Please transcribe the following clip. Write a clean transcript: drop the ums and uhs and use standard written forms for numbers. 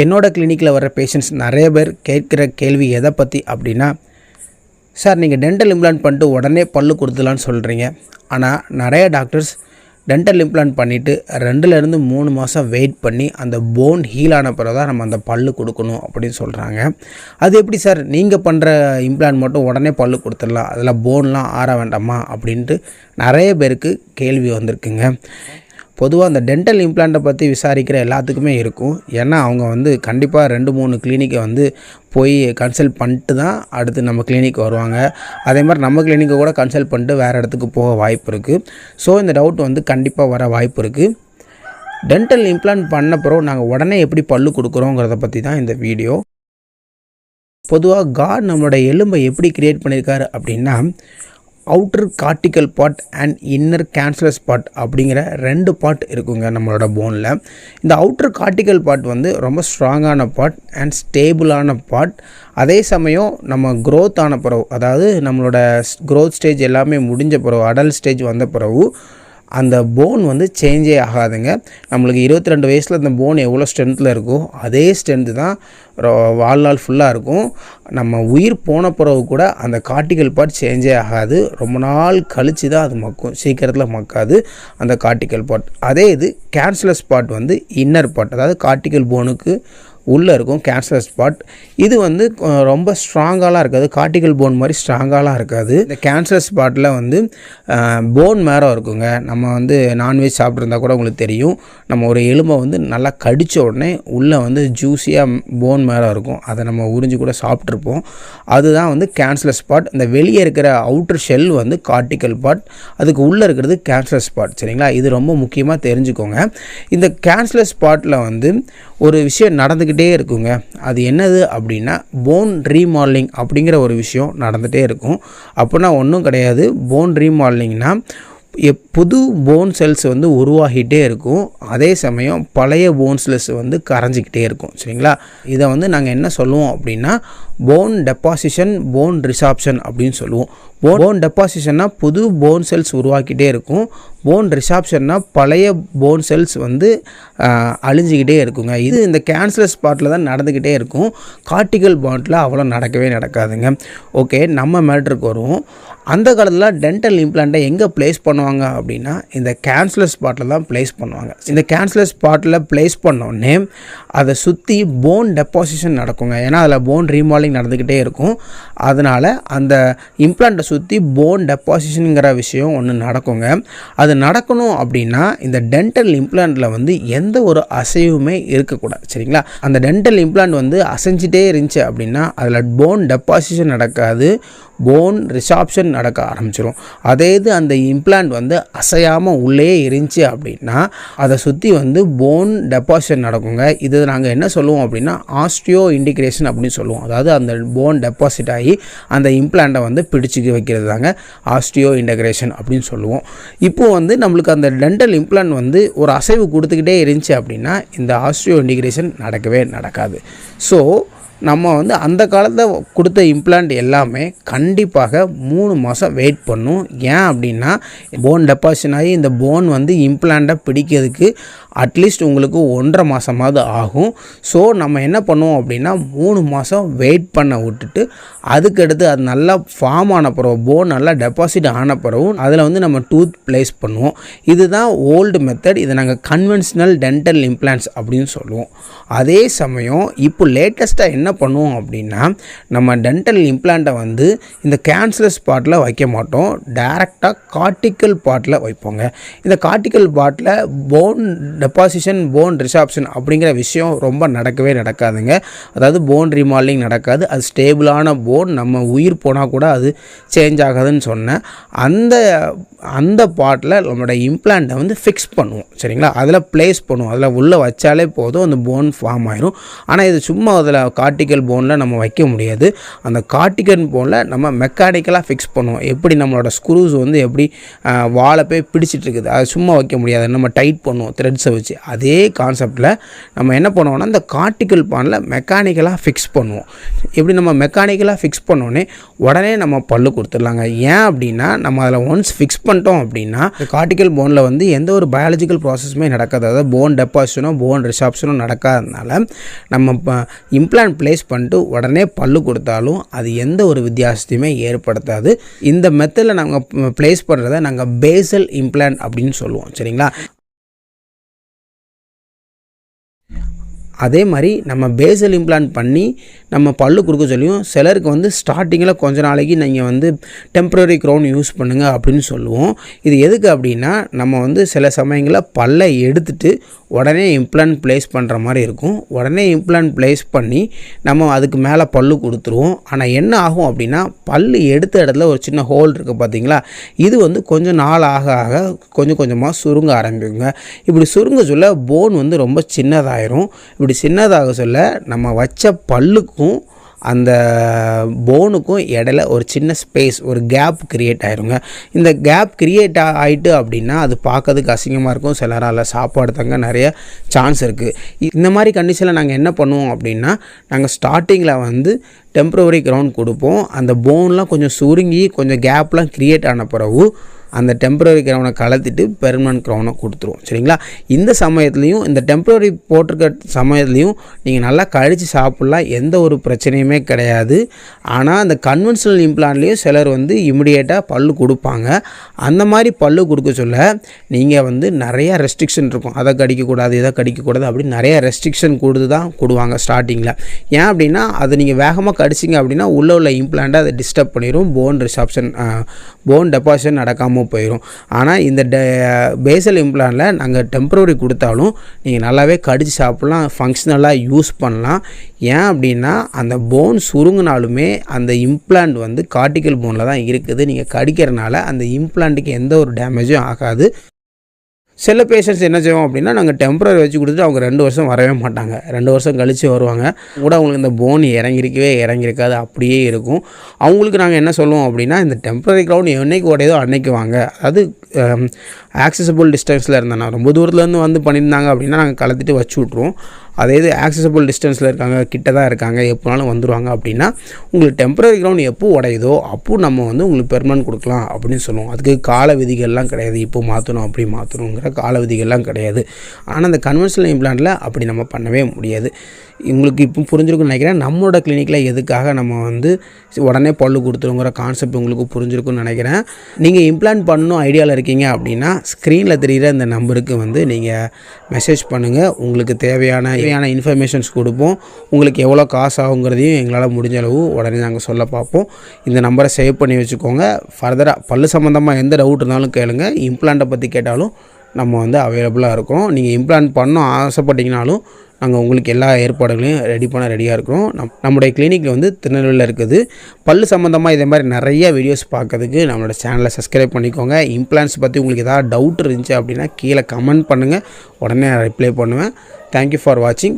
என்னோட கிளினிக்கில் வர பேஷண்ட்ஸ் நிறைய பேர் கேட்குற கேள்வி எதை பற்றி அப்படின்னா, சார் நீங்கள் டென்டல் இம்ப்ளான்ட் பண்ணிட்டு உடனே பல்லு கொடுத்துலான்னு சொல்கிறீங்க. ஆனால் நிறைய டாக்டர்ஸ் டென்டல் இம்ப்ளான்ட் பண்ணிவிட்டு 2லேருந்து 3 மாதம் வெயிட் பண்ணி அந்த போன் ஹீல் ஆன பிறகு தான் நம்ம அந்த பல்லு கொடுக்கணும் அப்படின்னு சொல்கிறாங்க. அது எப்படி சார் நீங்கள் பண்ணுற இம்ப்ளான்ட் மட்டும் உடனே பல்லு கொடுத்துடலாம், அதில் போன்லாம் ஆற வேண்டாமா அப்படின்ட்டு நிறைய பேருக்கு கேள்வி வந்திருக்குங்க. பொதுவாக அந்த டென்டல் இம்ப்ளான்ட்டை பற்றி விசாரிக்கிற எல்லாத்துக்குமே இருக்கும். ஏன்னா அவங்க கண்டிப்பாக 2-3 கிளினிக்கை போய் கன்சல்ட் பண்ணிட்டு தான் அடுத்து நம்ம கிளினிக் வருவாங்க. அதே மாதிரி நம்ம கிளினிக்கை கூட கன்சல்ட் பண்ணிட்டு வேறு இடத்துக்கு போக வாய்ப்பு இருக்குது. ஸோ இந்த டவுட் கண்டிப்பாக வர வாய்ப்பு இருக்குது. டென்டல் இம்ப்ளான்ட் பண்ண பிறகு நாங்கள் உடனே எப்படி பல்லு கொடுக்குறோங்கிறத பற்றி தான் இந்த வீடியோ. பொதுவாக காட் நம்மளோட எலும்பை எப்படி கிரியேட் பண்ணியிருக்காரு அப்படின்னா, outer cortical part and inner cancellous part அப்படிங்கிற 2 பார்ட் இருக்குங்க நம்மளோட போனில். இந்த அவுட்டர் கார்டிக்கல் பார்ட் ரொம்ப ஸ்ட்ராங்கான பார்ட் அண்ட் ஸ்டேபிளான பார்ட். அதே சமயம் நம்ம க்ரோத் ஆன பிறகு, அதாவது நம்மளோட க்ரோத் ஸ்டேஜ் எல்லாமே முடிஞ்ச பிறகு, அடல்ட் ஸ்டேஜ் வந்த பிறகு அந்த போன் சேஞ்சே ஆகாதுங்க. நம்மளுக்கு 22 வயசில் அந்த போன் எவ்வளோ ஸ்ட்ரென்த்தில் இருக்கோ அதே ஸ்ட்ரென்த்து தான் வாழ்நாள் ஃபுல்லாக இருக்கும். நம்ம உயிர் போன பிறகு கூட அந்த கார்டிக்கல் பார்ட் சேஞ்சே ஆகாது. ரொம்ப நாள் கழித்து தான் அது மக்கும், சீக்கிரத்தில் மக்காது அந்த கார்டிக்கல் பார்ட். அதே இது கேன்சலஸ் பார்ட் இன்னர் பார்ட், அதாவது கார்டிக்கல் போனுக்கு உள்ளே இருக்கும் கேன்சலஸ் பார்ட். இது ரொம்ப ஸ்ட்ராங்காலாம் இருக்காது, கார்டிக்கல் போன் மாதிரி ஸ்ட்ராங்காலாம் இருக்காது. இந்த கேன்சலஸ் பார்ட்டில் போன் மேரோ இருக்குங்க. நம்ம நான்வெஜ் சாப்பிட்ருந்தா கூட உங்களுக்கு தெரியும், நம்ம ஒரு எலும்பை நல்லா கடித்த உடனே உள்ளே ஜூஸியாக போன் மேரோ இருக்கும். அதை நம்ம உறிஞ்சி கூட சாப்பிட்ருப்போம். அதுதான் கேன்சலஸ் பார்ட். இந்த வெளியே இருக்கிற அவுட்டர் ஷெல் கார்டிக்கல் பார்ட், அதுக்கு உள்ளே இருக்கிறது கேன்சலஸ் பார்ட். சரிங்களா? இது ரொம்ப முக்கியமாக தெரிஞ்சுக்கோங்க. இந்த கேன்சலஸ் பார்ட்டில் ஒரு விஷயம் நடந்துக்கிட்டே இருக்குங்க. அது என்னது அப்படின்னா, போன் ரீமாடலிங் அப்படிங்கிற ஒரு விஷயம் நடந்துகிட்டே இருக்கும். அப்படின்னா ஒன்றும் கிடையாது. போன் ரீமாடலிங்னா புது போன் செல்ஸ் உருவாகிட்டே இருக்கும். அதே சமயம் பழைய போன் செல்ஸ் கரைஞ்சிக்கிட்டே இருக்கும். சரிங்களா? இதை நாங்கள் என்ன சொல்லுவோம் அப்படின்னா, போன் டெபாசிஷன், போன் ரிசாப்ஷன் அப்படின்னு சொல்லுவோம். போன் டெபாசிஷன்னா புது போன் செல்ஸ் உருவாக்கிட்டே இருக்கும். போன் ரிசாப்ஷன்னா பழைய போன் செல்ஸ் அழிஞ்சிக்கிட்டே இருக்குங்க. இது இந்த கேன்சலஸ் பார்ட்டில் தான் நடந்துக்கிட்டே இருக்கும். கார்டிக்கல் பார்ட்டில் அவ்வளோ நடக்கவே நடக்காதுங்க. ஓகே, நம்ம மேட்ருக்கு வருவோம். அந்த காலத்தில் டென்டல் இம்ப்ளான்ட்டை எங்கே ப்ளேஸ் பண்ணுவாங்க அப்படின்னா, இந்த கேன்சலஸ் பார்ட்டில் தான் ப்ளேஸ் பண்ணுவாங்க. இந்த கேன்சலஸ் பார்ட்டில் ப்ளேஸ் பண்ணோடனே அதை சுற்றி போன் டெபாசிஷன் நடக்குங்க. ஏன்னா அதில் போன் ரீமாடலிங் நடந்துக்கிட்டே இருக்கும். அதனால் அந்த இம்ப்ளான்ட்டை சுற்றி போன் டெபாசிஷனுங்கிற விஷயம் ஒன்று நடக்குங்க. அது நடக்கணும் அப்படின்னா இந்த டென்டல் இம்ப்ளான்ட்டில் எந்த ஒரு அசைவுமே இருக்கக்கூடாது. சரிங்களா? அந்த டென்டல் இம்ப்ளான்ட் அசைஞ்சிட்டே இருந்துச்சு அப்படின்னா அதில் போன் டெபாசிஷன் நடக்காது, போன் ரிசாப்ஷன் நடக்க ஆரம்பிச்சிடும். அதே இது அந்த இம்ப்ளான்ட் அசையாமல் உள்ளே இருந்துச்சு அப்படின்னா அதை சுற்றி போன் டெபாசிஷன் நடக்குங்க. இது நாங்கள் என்ன சொல்லுவோம் அப்படின்னா, ஆஸ்டியோ இன்டிகிரேஷன் அப்படின்னு சொல்லுவோம். அதாவது அந்த போன் டெபாசிட் ஆகி அந்த இம்ப்ளான்ட்டை பிடிச்சிக்க வைக்கிறது தாங்க ஆஸ்டியோ இன்டகிரேஷன் அப்படின்னு சொல்லுவோம். இப்போ நம்மளுக்கு அந்த டென்டல் இம்ப்ளான்ட் ஒரு அசைவு கொடுத்துக்கிட்டே இருந்துச்சு அப்படின்னா இந்த ஆஸ்டியோ இன்டிகிரேஷன் நடக்கவே நடக்காது. ஸோ நம்ம அந்த காலத்தில் கொடுத்த இம்ப்ளான்ட் எல்லாமே கண்டிப்பாக 3 மாதம் வெயிட் பண்ணும். ஏன் அப்படின்னா, போன் டெபாசிஷன் ஆகி இந்த போன் இம்ப்ளான்ட்டை பிடிக்கிறதுக்கு அட்லீஸ்ட் உங்களுக்கு 1.5 மாதமாவது ஆகும். ஸோ நம்ம என்ன பண்ணுவோம் அப்படின்னா, 3 மாதம் வெயிட் பண்ண விட்டுட்டு அதுக்கடுத்து அது நல்லா ஃபார்ம் ஆன பிறகு, போன் நல்லா டெபாசிட் ஆன பிறகு அதில் நம்ம டூத் ப்ளேஸ் பண்ணுவோம். இதுதான் ஓல்டு மெத்தட். இதை நாங்கள் கன்வென்ஷனல் டென்டல் இம்ப்ளான்ட்ஸ் அப்படின்னு சொல்லுவோம். அதே சமயம் இப்போ லேட்டஸ்ட்டாக என்ன பண்ணுவோம் அப்படின்னா, நம்ம டென்டல் இம்ப்ளான்ட்டை இந்த கேன்சலஸ் பார்ட்டில் வைக்க மாட்டோம், டைரெக்டாக கார்டிக்கல் பார்ட்டில் வைப்போங்க. இந்த கார்டிக்கல் பார்ட்டில் போன் டெபாசிஷன், போன் ரிசாப்ஷன் அப்படிங்கிற விஷயம் ரொம்ப நடக்கவே நடக்காதுங்க. அதாவது போன் ரீமாடலிங் நடக்காது. அது ஸ்டேபிளான போன், நம்ம உயிர் போனால் கூட அது சேஞ்ச் ஆகாதுன்னு சொன்னேன். அந்த பார்ட்டில் நம்மளோட இம்ப்ளான்ட்டை ஃபிக்ஸ் பண்ணுவோம். சரிங்களா? அதில் ப்ளேஸ் பண்ணுவோம். அதில் உள்ளே வச்சாலே போதும், அந்த போன் ஃபார்ம் ஆயிரும். ஆனால் இது சும்மா அதில் கார்டிகல் போனில் நம்ம வைக்க முடியாது. அந்த கார்டிகல் போனில் நம்ம மெக்கானிக்கலாக ஃபிக்ஸ் பண்ணுவோம். எப்படி நம்மளோட ஸ்க்ரூஸ் வந்து எப்படி வாலை போய் பிடிச்சிட்டு இருக்குது, அது சும்மா வைக்க முடியாது, நம்ம டைட் பண்ணுவோம் த்ரெட்ஸை வச்சு. அதே கான்செப்டில் நம்ம என்ன பண்ணுவோம்னா இந்த கார்டிகல் பானில் மெக்கானிக்கலாக ஃபிக்ஸ் பண்ணுவோம். எப்படி நம்ம மெக்கானிக்கலாக ஃபிக்ஸ் பண்ணோன்னே உடனே நம்ம பல்லு கொடுத்துடலாங்க. ஏன் அப்படின்னா நம்ம அதில் ஒன்ஸ் ஃபிக்ஸ் பண்ணிட்டோம் அப்படின்னா கார்டிகல் போனில் வந்து எந்த ஒரு பயாலஜிக்கல் ப்ராசஸுமே நடக்காது. அதாவது போன் டெபாசிஷனோ போன் ரிசாப்ஷனோ நடக்காதனால நம்ம இம்ப்ளான்ட் ப்ளேஸ் பண்ணிட்டு உடனே பல்லு கொடுத்தாலும் அது எந்த ஒரு வித்தியாசத்தையுமே ஏற்படுத்தாது. இந்த மெத்தடில் நாங்கள் ப்ளேஸ் பண்ணுறதை நாங்கள் பேசல் இம்ப்ளான்ட் அப்படின்னு சொல்லுவோம். சரிங்களா? அதே மாதிரி நம்ம பேசல் இம்ப்ளான்ட் பண்ணி நம்ம பல்லு கொடுக்க சொல்லியும் சிலருக்கு வந்து ஸ்டார்டிங்கில் கொஞ்ச நாளைக்கு நீங்கள் வந்து டெம்ப்ரரி க்ரௌன் யூஸ் பண்ணுங்கள் அப்படின்னு சொல்லுவோம். இது எதுக்கு அப்படின்னா நம்ம வந்து சில சமயங்களில் பல்லை எடுத்துட்டு உடனே இம்ப்ளான்ட் ப்ளேஸ் பண்ணுற மாதிரி இருக்கும். உடனே இம்ப்ளான்ட் ப்ளேஸ் பண்ணி நம்ம அதுக்கு மேலே பல்லு கொடுத்துருவோம். ஆனால் என்ன ஆகும் அப்படின்னா பல்லு எடுத்த இடத்துல ஒரு சின்ன ஹோல் இருக்குது பார்த்தீங்களா, இது வந்து கொஞ்சம் நாள் ஆக ஆக கொஞ்சம் கொஞ்சமாக சுருங்க ஆரம்பிக்குங்க. இப்படி சுருங்க சொல்ல போன் வந்து ரொம்ப சின்னதாயிரும். இப்படி சின்னதாக சொல்ல நம்ம வச்ச பல்லுக்கும் அந்த போனுக்கும் இடையில ஒரு சின்ன ஸ்பேஸ், ஒரு கேப் கிரியேட் ஆயிருங்க. இந்த கேப் கிரியேட் ஆகிட்டு அப்படின்னா அது பார்க்கறதுக்கு அசிங்கமாக இருக்கும். சிலரால் சாப்பாடு தங்க நிறைய சான்ஸ் இருக்குது. இந்த மாதிரி கண்டிஷனில் நாங்கள் என்ன பண்ணுவோம் அப்படின்னா நாங்கள் ஸ்டார்டிங்கில் வந்து டெம்ப்ரவரி க்ரௌன் கொடுப்போம். அந்த போன்லாம் கொஞ்சம் சுருங்கி கொஞ்சம் கேப்லாம் கிரியேட் ஆன பிறகு அந்த டெம்ப்ரவரி க்ரௌனை கலத்திட்டு பெர்மனன்ட் க்ரௌனை கொடுத்துருவோம். சரிங்களா? இந்த சமயத்துலையும் இந்த டெம்ப்ரவரி போட்டிருக்க சமயத்துலையும் நீங்கள் நல்லா கழித்து சாப்பிட்லாம், எந்த ஒரு பிரச்சனையுமே கிடையாது. ஆனால் அந்த கன்வென்ஷனல் இம்ப்ளான்ட்லேயும் சிலர் வந்து இமிடியேட்டாக பல்லு கொடுப்பாங்க. அந்த மாதிரி பல்லு கொடுக்க சொல்ல நீங்கள் வந்து நிறையா ரெஸ்ட்ரிக்ஷன் இருக்கும். அதை கடிக்கக்கூடாது, இதை கடிக்கக்கூடாது அப்படின்னு நிறையா ரெஸ்ட்ரிக்ஷன் கொடுத்து தான் கொடுவாங்க ஸ்டார்டிங்கில். ஏன் அப்படின்னா அதை நீங்கள் வேகமாக கடிச்சிங்க அப்படின்னா உள்ளே உள்ள இம்ப்ளான்ட்டை அதை டிஸ்டர்ப் பண்ணிடும், போன் ரிசாப்ஷன் போன் டெபாசிஷன் நடக்காமல் போயிடும். ஆனால் இந்த பேசல் இம்ப்ளான்ட்டில் நாங்கள் டெம்ப்ரவரி கொடுத்தாலும் நீங்கள் நல்லாவே கடிச்சு சாப்பிட்லாம், ஃபங்க்ஷனலாக யூஸ் பண்ணலாம். ஏன் அப்படின்னா அந்த போன் சுருங்கினாலுமே அந்த இம்ப்ளான்ட் வந்து கார்டிகல் போனில் தான் இருக்குது. நீங்கள் கடிக்கிறனால அந்த இம்ப்ளான்ட்டுக்கு எந்த ஒரு டேமேஜும் ஆகாது. சில பேஷண்ட்ஸ் என்ன செய்வோம் அப்படின்னா நாங்கள் டெம்ப்ரரி வச்சு கொடுத்துட்டு அவங்க 2 வருஷம் வரவே மாட்டாங்க. 2 வருஷம் கழித்து வருவாங்க கூட அவங்களுக்கு இந்த போன் இறங்கியிருக்காது, அப்படியே இருக்கும். அவங்களுக்கு நாங்கள் என்ன சொல்லுவோம் அப்படின்னா இந்த டெம்ப்ரரி க்ரௌன் என்னைக்கு உடையதோ அன்னைக்கு வாங்க. அது ஆக்சசபிள் டிஸ்டன்ஸில் இருந்தானா ரொம்ப தூரத்துலேருந்து வந்து பண்ணியிருந்தாங்க அப்படின்னா நாங்கள் கலத்திட்டு வச்சு விட்ருவோம். அதே இது ஆக்சசபிள் டிஸ்டன்ஸில் இருக்காங்க, கிட்ட தான் இருக்காங்க, எப்போனாலும் வந்துடுவாங்க அப்படின்னா உங்களுக்கு டெம்ப்ரரி க்ரௌன் எப்போ உடையுதோ அப்போ நம்ம வந்து உங்களுக்கு பெர்மனன்ட் கொடுக்கலாம் அப்படின்னு சொல்லுவோம். அதுக்கு கால விதிகள்லாம் கிடையாது, இப்போ மாற்றணும் அப்படி மாற்றணுங்கிற கால விதிகள்லாம் கிடையாது. ஆனால் அந்த கன்வென்ஷனல் இம்ப்ளான்ட்டில் அப்படி நம்ம பண்ணவே முடியாது. உங்களுக்கு இப்போ புரிஞ்சிருக்குன்னு நினைக்கிறேன். நம்மளோட கிளினிக்கில் எதுக்காக நம்ம வந்து உடனே பல்லு கொடுத்துருங்கிற கான்செப்ட் உங்களுக்கு புரிஞ்சிருக்குன்னு நினைக்கிறேன். நீங்கள் இம்ப்ளான்ட் பண்ணணும் ஐடியாவில் இருக்கீங்க அப்படின்னா ஸ்க்ரீனில் தெரிகிற இந்த நம்பருக்கு வந்து நீங்கள் மெசேஜ் பண்ணுங்கள். உங்களுக்கு தேவையான இன்ஃபர்மேஷன்ஸ் கொடுப்போம். உங்களுக்கு எவ்வளோ காசு ஆகுங்கிறதையும் எங்களால் முடிஞ்ச அளவு உடனே நாங்கள் சொல்ல பார்ப்போம். இந்த நம்பரை சேவ் பண்ணி வச்சுக்கோங்க. ஃபர்தராக பல்லு சம்மந்தமாக எந்த டவுட் இருந்தாலும் கேளுங்க. இம்ப்ளான்ட்டை பற்றி கேட்டாலும் நம்ம வந்து அவைலபிளாக இருக்கோம். நீங்கள் இம்ப்ளான்ட் பண்ண ஆசைப்பட்டீங்கனாலும் நாங்கள் உங்களுக்கு எல்லா ஏற்பாடுகளையும் ரெடியாக இருக்கிறோம். நம்முடைய கிளினிக்கில் வந்து திருநெல்வேலியில் இருக்குது. பல்லு சம்மந்தமாக இதே மாதிரி நிறைய வீடியோஸ் பார்க்கறதுக்கு நம்மளோட சேனலை சப்ஸ்கிரைப் பண்ணிக்கோங்க. இம்ப்ளான்ட்ஸ் பற்றி உங்களுக்கு ஏதாவது டவுட் இருந்துச்சு அப்படின்னா கீழே கமெண்ட் பண்ணுங்கள், உடனே ரிப்ளை பண்ணுவேன். தேங்க்யூ ஃபார் வாட்சிங்.